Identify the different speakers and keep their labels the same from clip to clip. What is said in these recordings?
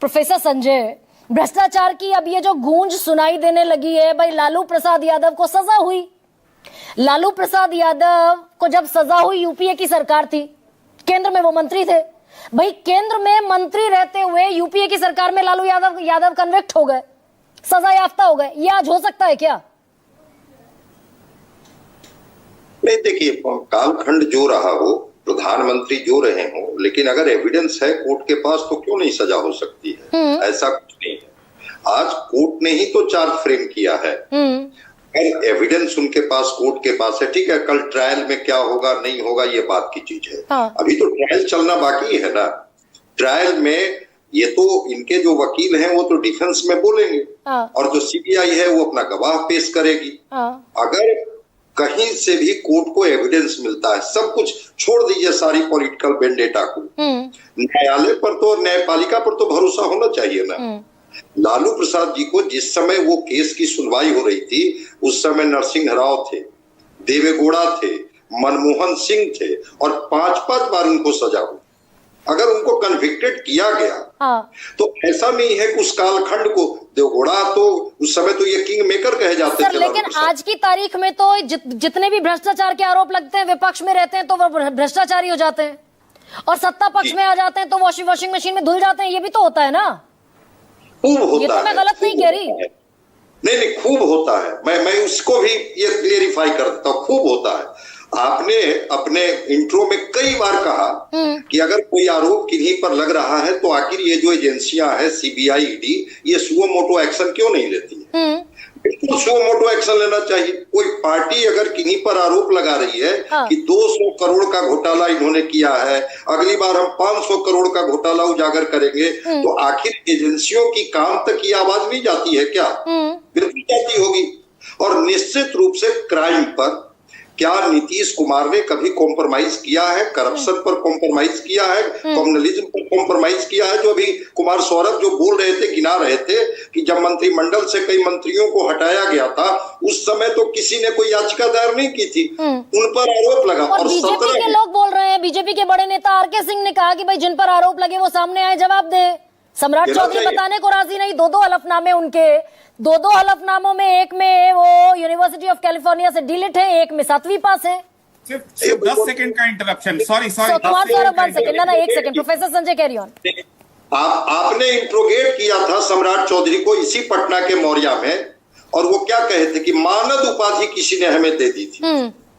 Speaker 1: Professor Sanjay, भ्रष्टाचार की अब ये जो गूंज सुनाई देने लगी है, भाई लालू प्रसाद यादव को सजा हुई। लालू प्रसाद यादव को जब सजा हुई, यूपीए की सरकार थी, केंद्र में वो मंत्री थे। भाई केंद्र में मंत्री रहते हुए यूपीए की सरकार में लालू यादव कन्विक्ट हो गए, सजा याफ्ता हो गए। ये आज हो सकता है क्या?
Speaker 2: नहीं, देखिए, कालखंड जो रहा हो, प्रधानमंत्री जो रहे हो, लेकिन अगर एविडेंस है कोर्ट के पास तो क्यों नहीं सजा हो सकती है? ऐसा कुछ नहीं है। आज कोर्ट ने ही तो चार्ज फ्रेम किया है, एविडेंस उनके पास, कोर्ट के पास है। ठीक है, कल ट्रायल में क्या होगा नहीं होगा ये बात की चीज है। अभी तो ट्रायल चलना बाकी है ना। ट्रायल में ये तो इनके जो वकील हैं वो तो डिफेंस में बोलेंगे और जो सीबीआई है वो अपना गवाह पेश करेगी। अगर कहीं से भी कोर्ट को एविडेंस मिलता है, सब कुछ छोड़ दीजिए, सारी पॉलिटिकल वेंडेटा को, न्यायालय पर तो, न्यायपालिका पर तो भरोसा होना चाहिए ना। लालू प्रसाद जी को जिस समय वो केस की सुनवाई हो रही थी, उस समय नरसिंह राव थे, देवेगौड़ा थे, मनमोहन सिंह थे और 5-5 बार उनको सजा हुई। अगर उनको कन्विक्टेड किया गया तो ऐसा नहीं है कि उस कालखंड को, देवगौड़ा तो उस समय तो ये किंग मेकर कहे जाते थे।
Speaker 1: लेकिन आज की तारीख में तो जितने भी भ्रष्टाचार के आरोप लगते हैं, विपक्ष में रहते हैं तो वो भ्रष्टाचारी हो जाते हैं, और सत्ता पक्ष में आ जाते हैं तो वॉशिंग मशीन में धुल जाते हैं। ये भी तो होता है ना।
Speaker 2: खूब होता है,
Speaker 1: ये तो मैं गलत नहीं कह रही।
Speaker 2: नहीं, खूब होता है। मैं उसको भी ये क्लियरिफाई कर देता हूँ, खूब होता है। आपने अपने इंट्रो में कई बार कहा कि अगर कोई आरोप किन्हीं पर लग रहा है तो आखिर ये जो एजेंसियां हैं, सीबीआई, ईडी, ये सुओ मोटो एक्शन क्यों नहीं लेती है? बिल्कुल सुओ मोटो एक्शन लेना चाहिए। कोई पार्टी अगर किन्हीं पर आरोप लगा रही है कि 200 करोड़ का घोटाला इन्होंने किया है, अगली बार हम 500 करोड़ का घोटाला उजागर करेंगे, तो आखिर एजेंसियों की काम तक ये आवाज नहीं जाती है क्या? बिल्कुल जाती होगी। और निश्चित रूप से क्राइम पर क्या नीतीश कुमार ने कभी कॉम्प्रोमाइज किया है? करप्शन पर कॉम्प्रोमाइज किया है, कम्युनलिज्म पर कॉम्प्रोमाइज किया है? जो अभी कुमार सौरभ जो बोल रहे थे, गिना रहे थे कि जब मंत्रिमंडल से कई मंत्रियों को हटाया गया था, उस समय तो किसी ने कोई याचिका दायर नहीं की थी, उन पर आरोप लगा। और
Speaker 1: बीजेपी के लोग बोल रहे हैं, बीजेपी के बड़े नेता आरके सिंह ने कहा कि भाई जिन पर आरोप लगे वो सामने आए, जवाब दे। सम्राट चौधरी बताने को राजी नहीं। 2 हलफनामे उनके, 2 हलफनामों में, एक में वो यूनिवर्सिटी ऑफ कैलिफोर्निया से डिलीट है, एक में 7वीं पास है।
Speaker 3: सिर्फ 10 सेकंड का interruption. Sorry
Speaker 1: Kumar Saurabh 1 second, ना 1 second. Professor Sanjay carry on.
Speaker 2: आपने इंट्रोगेट किया था सम्राट चौधरी को इसी पटना के मौर्या में, और वो क्या कहे थे कि मानद उपाधि किसी ने हमें दे दी थी।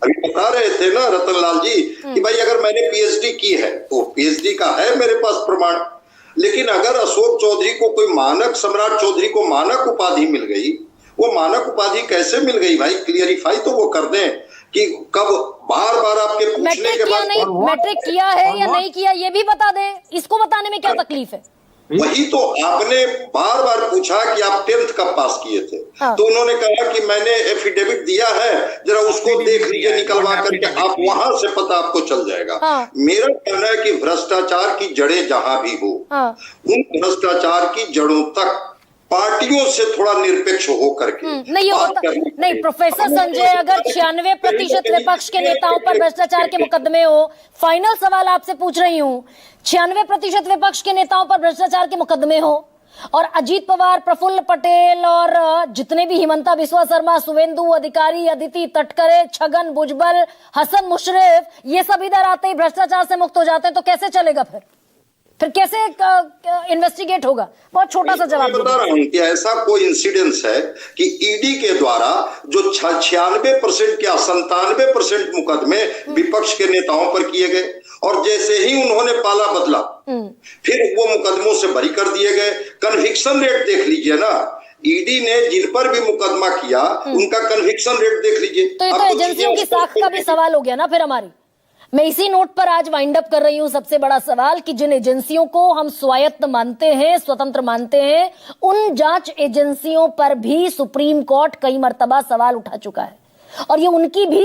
Speaker 2: अभी बता रहे थे ना रतनलाल जी कि भाई अगर मैंने पीएचडी की है तो पीएचडी का है मेरे पास प्रमाण, लेकिन अगर अशोक चौधरी को कोई मानक, सम्राट चौधरी को मानक उपाधि मिल गई, वो मानक उपाधि कैसे मिल गई भाई? क्लियरिफाई तो वो कर दें कि कब, बार-बार आपके पूछने के बाद
Speaker 1: मैट्रिक किया है या नहीं किया ये भी बता दें। इसको बताने में क्या तकलीफ है?
Speaker 2: वही तो आपने बार-बार पूछा कि आप 10th कब पास किए थे, तो उन्होंने कहा कि मैंने एफिडेविट दिया है, जरा उसको देख लीजिए निकलवा करके, आप वहां से पता आपको चल जाएगा। मेरा कहना है कि भ्रष्टाचार की जड़ें जहां भी हो, उन भ्रष्टाचार की जड़ों तक पार्टियों से थोड़ा निरपेक्ष हो करके
Speaker 1: नहीं। प्रोफेसर संजय, अगर 96% विपक्ष के नेताओं पर भ्रष्टाचार के मुकदमे हो, फाइनल सवाल आपसे पूछ रही हूँ, 96% विपक्ष के नेताओं पर भ्रष्टाचार के मुकदमे हो, और अजीत पवार, प्रफुल्ल पटेल और जितने भी, हिमंता बिस्वा शर्मा, शुवेंदु अधिकारी, अदिति तटकरे, छगन भुजबल, हसन मुशर्रफ, ये सब इधर आते ही भ्रष्टाचार से मुक्त हो जाते हैं, तो कैसे चलेगा? फिर कैसे इन्वेस्टिगेट होगा? बहुत छोटा सा जवाब
Speaker 2: बता रहा हूं कि ऐसा कोई इंसिडेंस है कि ईडी के द्वारा जो 96% या 97% मुकदमे विपक्ष के नेताओं पर किए गए, और जैसे ही उन्होंने पाला बदला फिर वो मुकदमों से बरी कर दिए गए। कन्विक्शन रेट देख लीजिए ना, ईडी ने जिन पर भी मुकदमा किया उनका कन्विक्शन रेट देख लीजिए।
Speaker 1: तो ये तो एजेंसियों की साख का भी सवाल हो गया ना फिर हमारी। मैं इसी नोट पर आज वाइंड अप कर रही हूं सबसे बड़ा सवाल कि जिन एजेंसियों को हम स्वायत्त मानते हैं, स्वतंत्र मानते हैं, उन जांच एजेंसियों पर भी सुप्रीम कोर्ट कई मर्तबा सवाल उठा चुका है, और ये उनकी भी